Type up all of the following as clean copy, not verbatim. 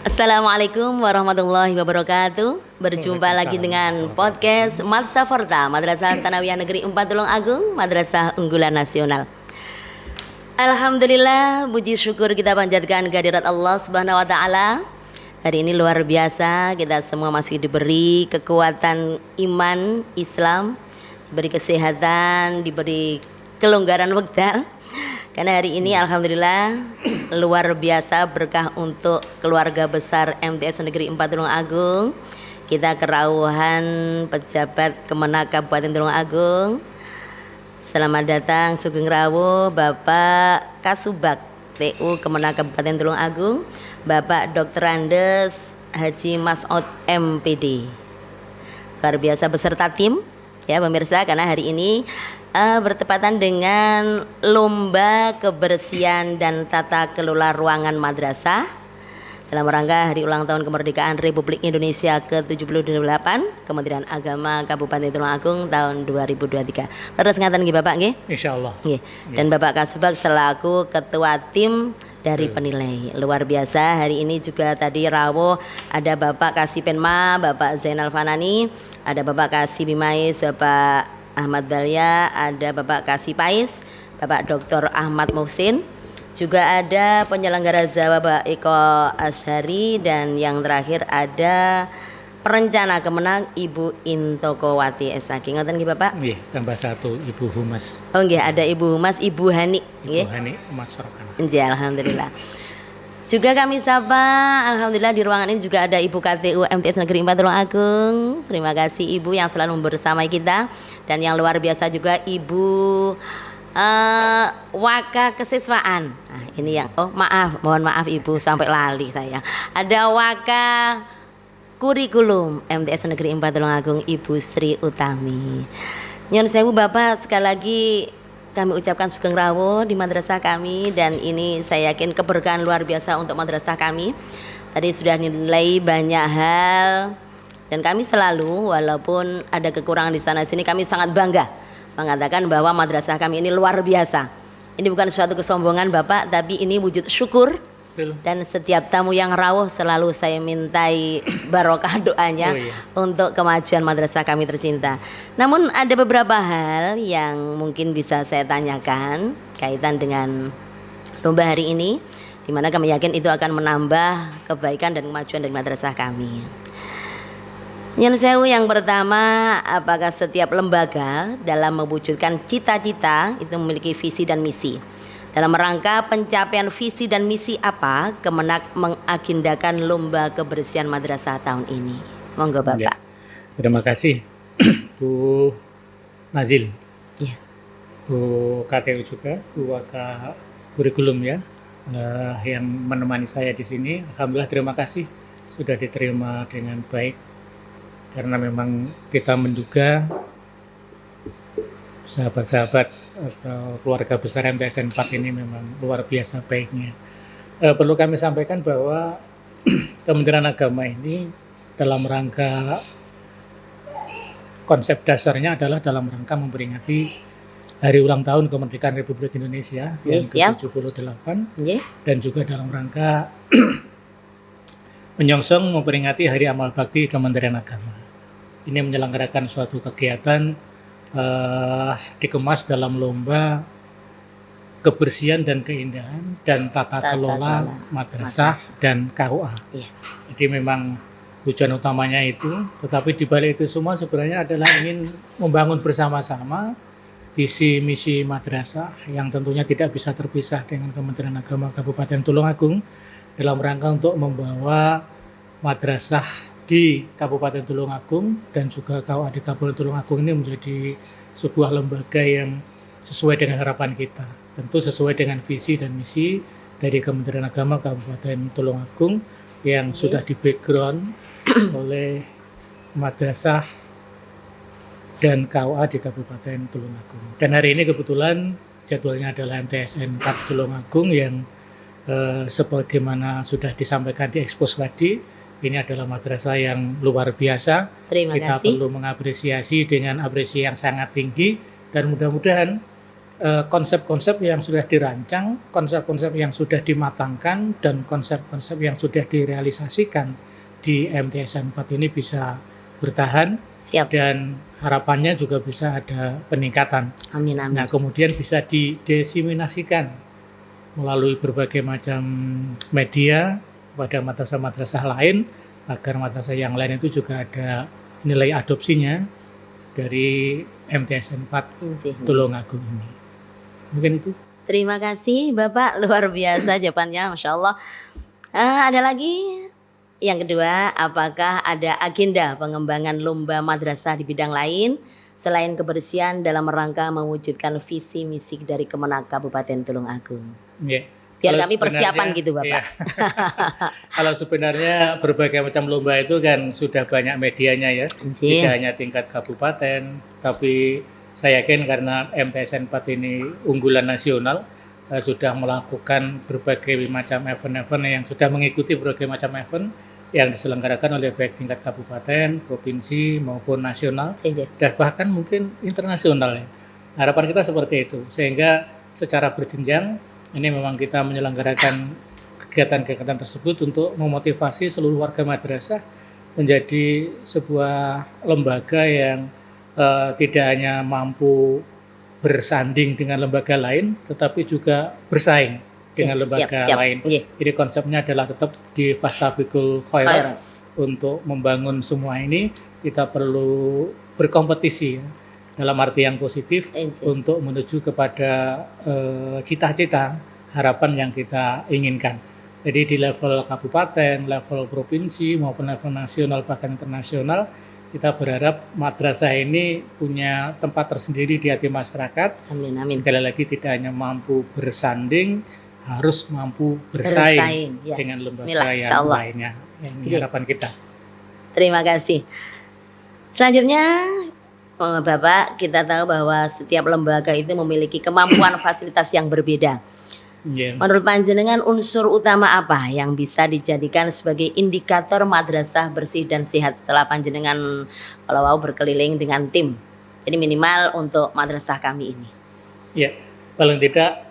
Assalamualaikum warahmatullahi wabarakatuh. Berjumpa lagi dengan podcast Madrasah Madrasah Tsanawiyah Negeri 4 Tulungagung, Madrasah Unggulan Nasional. Alhamdulillah, puji syukur kita panjatkan kehadirat Allah Subhanahu wa taala. Hari ini luar biasa, kita semua masih diberi kekuatan iman Islam, diberi kesehatan, diberi kelonggaran wekdal. Karena hari ini alhamdulillah luar biasa berkah untuk keluarga besar MTS Negeri 4 Tulungagung. Kita kerawuhan pejabat Kemenak Kabupaten Tulungagung. Selamat datang Sugeng Rawuh Bapak Kasubag TU Kemenak Kabupaten Tulungagung, Bapak Dr. Andes Haji Mas'ud MPD. Luar biasa beserta tim ya pemirsa, karena hari ini bertepatan dengan lomba kebersihan dan tata kelola ruangan madrasah dalam rangka hari ulang tahun kemerdekaan Republik Indonesia ke-78 Kementerian Agama Kabupaten Tulungagung tahun 2023. Terus ngaten nggih Bapak nggih? Insyaallah. Nggih. Dan Bapak Kasubag selaku ketua tim dari penilai. Luar biasa, hari ini juga tadi rawuh ada Bapak Kasipenma, Bapak Zainal Fanani, ada Bapak Kasih Bimais, Bapak Ahmad Balya, ada Bapak Kasih Pais, Bapak Dr. Ahmad Muhsin, juga ada penyelenggara Zawa Bapak Eko Ashari, dan yang terakhir ada perencana Kemenang Ibu Intokowati SAG. Ngoten nggih Bapak? Nggih, tambah satu Ibu Humas. Oh nggih, ada Ibu Humas, Ibu Hani nggih. Ibu Hani Mas Sorkan. Nggih, alhamdulillah. Juga kami sapa, alhamdulillah di ruangan ini juga ada Ibu KTU MTS Negeri 4 Tulungagung. Terima kasih Ibu yang selalu bersamai kita, dan yang luar biasa juga Ibu Waka Kesiswaan. Nah, ini yang mohon maaf Ibu sampai lali saya. Ada Waka Kurikulum MTS Negeri 4 Tulungagung, Ibu Sri Utami. Nyun sewu Bapak, sekali lagi kami ucapkan sugeng rawuh di madrasah kami, dan ini saya yakin keberkahan luar biasa untuk madrasah kami. Tadi sudah nilai banyak hal, dan kami selalu walaupun ada kekurangan di sana sini kami sangat bangga mengatakan bahwa madrasah kami ini luar biasa. Ini bukan suatu kesombongan Bapak, tapi ini wujud syukur. Dan setiap tamu yang rawuh selalu saya mintai barokah doanya untuk kemajuan madrasah kami tercinta. Namun ada beberapa hal yang mungkin bisa saya tanyakan kaitan dengan lomba hari ini, di mana kami yakin itu akan menambah kebaikan dan kemajuan dari madrasah kami. Nyun sewu, yang pertama, apakah setiap lembaga dalam mewujudkan cita-cita itu memiliki visi dan misi? Dalam rangka pencapaian visi dan misi apa Kemenak mengagendakan lomba kebersihan madrasah tahun ini? Monggo Bapak. Ya, terima kasih Bu Nazil, ya. Bu KTU juga, Bu Waka Kurikulum ya, yang menemani saya di sini. Alhamdulillah terima kasih sudah diterima dengan baik, karena memang kita menduga sahabat-sahabat atau keluarga besar MTSN 4 ini memang luar biasa baiknya. Perlu kami sampaikan bahwa Kementerian Agama ini dalam rangka konsep dasarnya adalah dalam rangka memperingati Hari Ulang Tahun Kemerdekaan Republik Indonesia yang ke-78, dan juga dalam rangka menyongsong memperingati Hari Amal Bakti Kementerian Agama. Ini menyelenggarakan suatu kegiatan dikemas dalam lomba kebersihan dan keindahan dan tata kelola madrasah dan KUA. Iya. Jadi memang tujuan utamanya itu, tetapi di balik itu semua sebenarnya adalah ingin membangun bersama-sama visi misi madrasah yang tentunya tidak bisa terpisah dengan Kementerian Agama Kabupaten Tulungagung dalam rangka untuk membawa madrasah di Kabupaten Tulungagung dan juga KUA di Kabupaten Tulungagung ini menjadi sebuah lembaga yang sesuai dengan harapan kita. Tentu sesuai dengan visi dan misi dari Kementerian Agama Kabupaten Tulungagung yang sudah di background oleh madrasah dan KUA di Kabupaten Tulungagung. Dan hari ini kebetulan jadwalnya adalah MTSN 4 Tulungagung yang sebagaimana sudah disampaikan di expose tadi, ini adalah madrasah yang luar biasa. Kita perlu mengapresiasi dengan apresiasi yang sangat tinggi, dan mudah-mudahan konsep-konsep yang sudah dirancang, konsep-konsep yang sudah dimatangkan, dan konsep-konsep yang sudah direalisasikan di MTSN 4 ini bisa bertahan, Siap. dan harapannya juga bisa ada peningkatan. Amin, amin. Nah, kemudian bisa didesiminasikan melalui berbagai macam media pada madrasah-madrasah lain, agar madrasah yang lain itu juga ada nilai adopsinya dari MTSN 4 Tulungagung ini. Mungkin itu. Terima kasih Bapak, luar biasa jawabannya, Masya Allah. Ada lagi? Yang kedua, apakah ada agenda pengembangan lomba madrasah di bidang lain selain kebersihan dalam rangka mewujudkan visi misi dari Kemenak Kabupaten Tulungagung? Ya. Biar Kalau kami persiapan sebenarnya- gitu Bapak. ya. Kalau sebenarnya berbagai macam lomba itu kan sudah banyak medianya ya, tidak hanya tingkat kabupaten, tapi saya yakin karena MTSN 4 ini unggulan nasional, sudah melakukan berbagai macam event-event yang sudah mengikuti berbagai macam event yang diselenggarakan oleh baik tingkat kabupaten, provinsi maupun nasional, dan bahkan mungkin internasional ya. Harapan kita seperti itu, sehingga secara berjenjang ini memang kita menyelenggarakan kegiatan-kegiatan tersebut untuk memotivasi seluruh warga madrasah menjadi sebuah lembaga yang tidak hanya mampu bersanding dengan lembaga lain, tetapi juga bersaing dengan lembaga lain. Jadi konsepnya adalah tetap di Fastabiqul Khairat. Untuk membangun semua ini kita perlu berkompetisi ya, dalam arti yang positif untuk menuju kepada cita-cita harapan yang kita inginkan. Jadi di level kabupaten, level provinsi maupun level nasional bahkan internasional, kita berharap madrasah ini punya tempat tersendiri di hati masyarakat. Amin, amin. Sekali lagi tidak hanya mampu bersanding, harus mampu bersaing ya, dengan lembaga yang lainnya. Ini harapan kita. Terima kasih. Selanjutnya, Bapak, kita tahu bahwa setiap lembaga itu memiliki kemampuan fasilitas yang berbeda. Menurut panjenengan, unsur utama apa yang bisa dijadikan sebagai indikator madrasah bersih dan sehat setelah panjenengan kalau mau berkeliling dengan tim? Jadi minimal untuk madrasah kami ini. Ya, paling tidak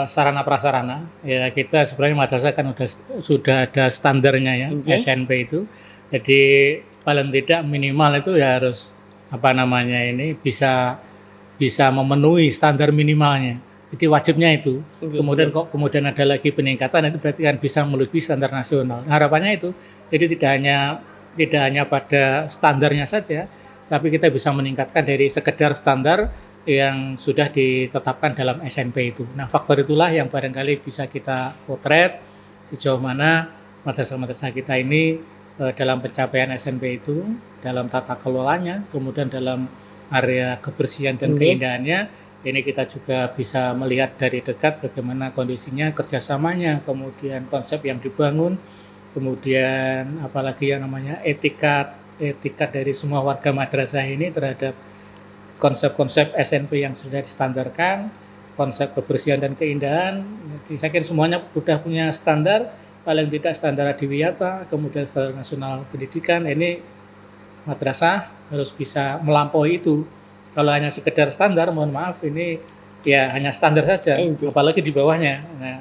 sarana prasarana. Ya, kita sebenarnya madrasah kan sudah ada standarnya ya, SNP itu. Jadi paling tidak minimal itu ya harus bisa memenuhi standar minimalnya. Jadi wajibnya itu. Kemudian ada lagi peningkatan, itu berarti kan bisa melebihi standar nasional. Harapannya itu, jadi tidak hanya pada standarnya saja, tapi kita bisa meningkatkan dari sekedar standar yang sudah ditetapkan dalam SNP itu. Nah, faktor itulah yang barangkali bisa kita potret sejauh mana madrasah-madrasah kita ini dalam pencapaian SNP itu, dalam tata kelolanya, kemudian dalam area kebersihan dan keindahannya. Ini kita juga bisa melihat dari dekat bagaimana kondisinya, kerjasamanya, kemudian konsep yang dibangun, kemudian apalagi yang namanya etika dari semua warga madrasah ini terhadap konsep-konsep SNP yang sudah distandarkan, konsep kebersihan dan keindahan. Jadi saya kira semuanya sudah punya standar, paling tidak standar adiwiyata, kemudian standar nasional pendidikan. Ini madrasah harus bisa melampaui itu. Kalau hanya sekedar standar, mohon maaf, ini ya hanya standar saja, apalagi di bawahnya. Nah,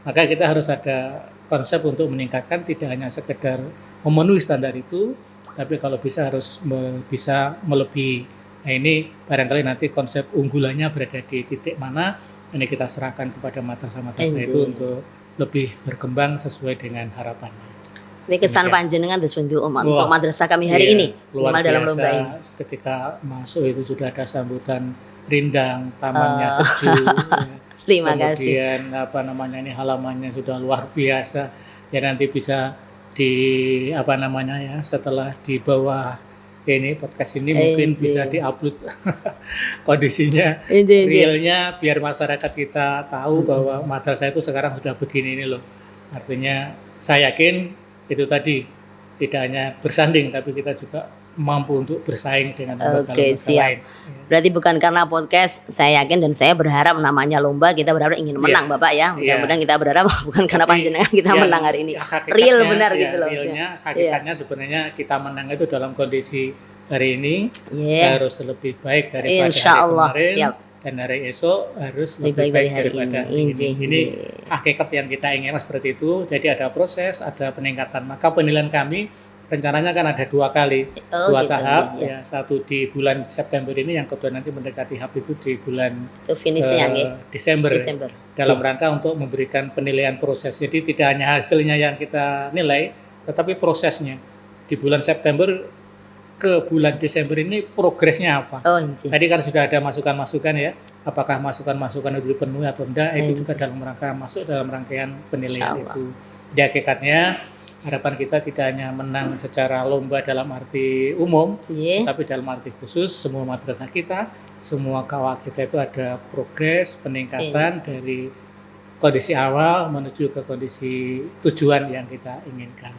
maka kita harus ada konsep untuk meningkatkan, tidak hanya sekedar memenuhi standar itu, tapi kalau bisa harus bisa melebihi. Nah, ini barangkali nanti konsep unggulannya berada di titik mana, ini kita serahkan kepada madrasah-madrasah itu untuk lebih berkembang sesuai dengan harapannya. Ini kesan panjenengan untuk madrasah kami hari ini, luar biasa. Dalam lomba ini. Ketika masuk itu sudah ada sambutan rindang, tamannya sejuk. Terima kasih. Kemudian ini halamannya sudah luar biasa. Ya nanti bisa setelah di bawah ini podcast ini mungkin bisa diupload kondisinya realnya biar masyarakat kita tahu bahwa madrasah itu sekarang sudah begini ini loh. Artinya saya yakin itu tadi tidak hanya bersanding, tapi kita juga mampu untuk bersaing dengan lembaga-lembaga lain. Berarti bukan karena podcast, saya yakin dan saya berharap namanya lomba, kita berharap ingin menang Bapak ya. Mudah-mudahan kita berharap bukan karena panjenengan kita menang hari ini. Real benar gitu loh. Hakikatnya sebenarnya kita menang itu dalam kondisi hari ini harus lebih baik daripada hari kemarin. dan hari esok harus Lebih lebih baik dari baik hari daripada ini. ini. Ini hakikat yang kita inginkan seperti itu. Jadi ada proses, ada peningkatan. Maka penilaian kami rencananya kan ada 2 kali, Oh, 2 gitu, tahap. ya. Ya, satu di bulan September ini, yang kedua nanti mendekati HAP itu di bulan Itu finishnya nggih. Desember. Desember. Dalam rangka untuk memberikan penilaian proses. Jadi tidak hanya hasilnya yang kita nilai, tetapi prosesnya. Di bulan September ke bulan Desember ini progresnya apa? Oh, nggih. Tadi kan sudah ada masukan-masukan ya, apakah masukan-masukan itu dipenuhi atau enggak, itu juga dalam rangka masuk dalam rangkaian penilaian Insyaallah. itu. Jadi hakikatnya harapan kita tidak hanya menang secara lomba dalam arti umum, Nggih. tapi dalam arti khusus semua madrasah kita, semua kawah kita itu ada progres, peningkatan dari kondisi awal menuju ke kondisi tujuan yang kita inginkan.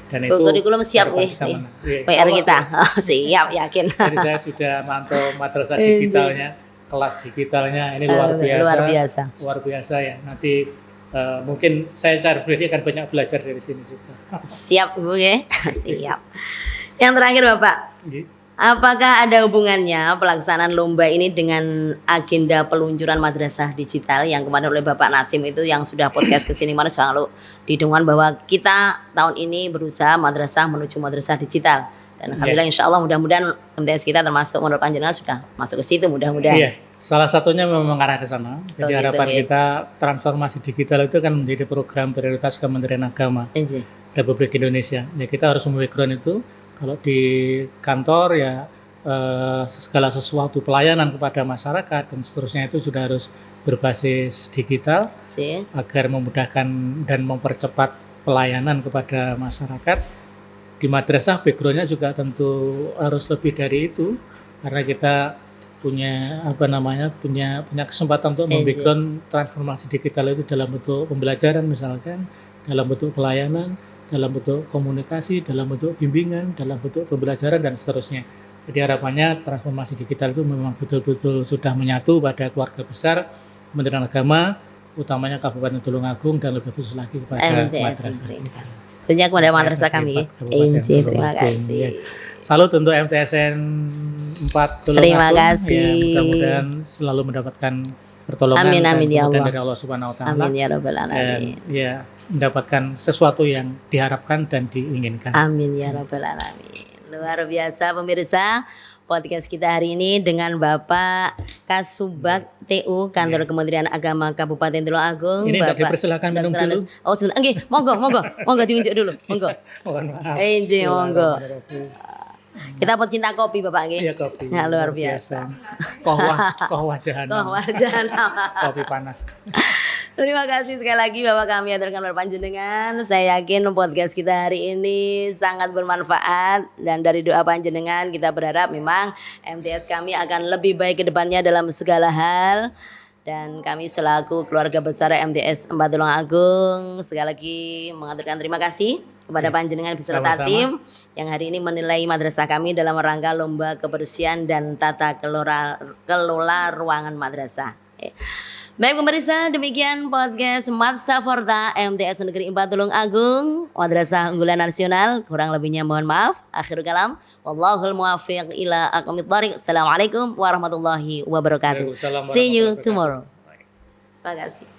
Dan itu Kurikulum siap harapan nggih. kita menang. Iya, PR insya kita. Allah Oh, siap yakin. Jadi saya sudah mantau madrasah digitalnya, kelas digitalnya ini luar biasa. Luar biasa. Luar biasa ya. Nanti mungkin saya secara pribadi akan banyak belajar dari sini juga. Siap Bu nggih. Siap. Yang terakhir Bapak, Gitu. apakah ada hubungannya pelaksanaan lomba ini dengan agenda peluncuran madrasah digital yang kemarin oleh Bapak Nasim itu yang sudah podcast ke sini kemarin selalu didengungkan bahwa kita tahun ini berusaha madrasah menuju madrasah digital dan alhamdulillah insya Allah mudah-mudahan MTS kita termasuk menurut panjenengan sudah masuk ke situ mudah-mudahan. Iya, salah satunya memang mengarah ke sana. Jadi gitu, harapan ya. kita transformasi digital itu kan menjadi program prioritas Kementerian Agama Iya. Republik Indonesia. Ya kita harus membackground itu. Kalau di kantor ya segala sesuatu pelayanan kepada masyarakat dan seterusnya itu sudah harus berbasis digital Sih. agar memudahkan dan mempercepat pelayanan kepada masyarakat. Di madrasah backgroundnya juga tentu harus lebih dari itu karena kita punya punya kesempatan untuk membackground transformasi digital itu dalam bentuk pembelajaran misalkan, dalam bentuk pelayanan, dalam bentuk komunikasi, dalam bentuk bimbingan, dalam bentuk pembelajaran dan seterusnya. Jadi harapannya transformasi digital itu memang betul-betul sudah menyatu pada keluarga besar Kementerian Agama, utamanya Kabupaten Tulungagung dan lebih khusus lagi kepada MTS madrasah Negeri. kita. Tentunya kepada madrasah kami. Kabupaten Terima Tulungagung, kasih. ya. Salut untuk MTSN 4 Tulungagung. Terima kasih. Ya, mudah-mudahan selalu mendapatkan pertolongan Amin, dan amin, ya kemudahan Allah. dari Allah Subhanahu wa taala. Amin ya rabbal Dan alamin. ya mendapatkan sesuatu yang diharapkan dan diinginkan. Amin ya rabbal alamin. Luar biasa pemirsa. Podcast kita hari ini dengan Bapak Kasubag TU Kantor Kementerian Agama Kabupaten Tulungagung. Ini tidak Bapak dipersilakan minum Dr. dulu. Andes. Oh sebentar, nggih, monggo diunjuk dulu, monggo. Mohon maaf. Nggih, monggo. Kita pecinta kopi Bapak nggih. Iya kopi. Ya, luar biasa. Kohwah jahanam. Kok wajan. Kopi panas. Terima kasih sekali lagi Bapak kami aturkan panjenengan. Saya yakin podcast kita hari ini sangat bermanfaat dan dari doa panjenengan kita berharap memang MTS kami akan lebih baik ke depannya dalam segala hal. Dan kami selaku keluarga besar MTS 4 Tulungagung sekali lagi mengaturkan terima kasih kepada panjenengan beserta Sama-sama. tim yang hari ini menilai madrasah kami dalam rangka lomba kebersihan dan tata kelola ruangan madrasah. Baik pemirsa, demikian podcast Matsa Forta MTS Negeri 4 Tulungagung, Madrasah Unggulan Nasional. Kurang lebihnya mohon maaf. Akhirul kalam, wallahul muwaffiq ila aqwamit thoriq. Assalamualaikum warahmatullahi wabarakatuh. Waalaikumsalam See you warahmatullahi tomorrow. wabarakatuh. Terima kasih.